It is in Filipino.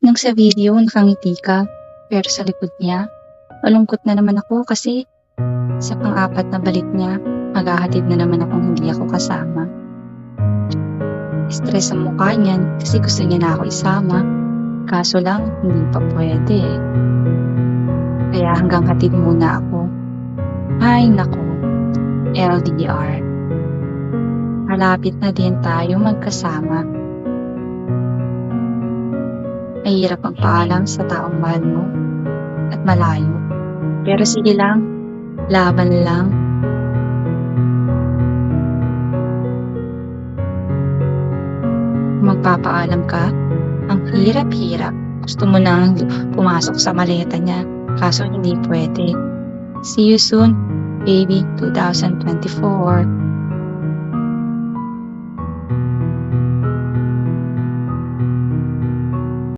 Nung sa video nakangiti ka, pero sa likod niya, malungkot na naman ako kasi sa pang-apat na balik niya, maghahatid na naman akong hindi ako kasama. Stress ang mukha niyan kasi gusto niya na ako isama, kaso lang hindi pa pwede eh. Kaya hanggang hatid muna ako. Ay nako, LDR. Malapit na din tayo magkasama. Mahirap ang paalam sa taong mahal mo at malayo. Pero sige lang, laban lang. Magpapaalam ka, ang hirap-hirap. Gusto mo nang pumasok sa maleta niya, kaso hindi pwede. See you soon, baby 2024.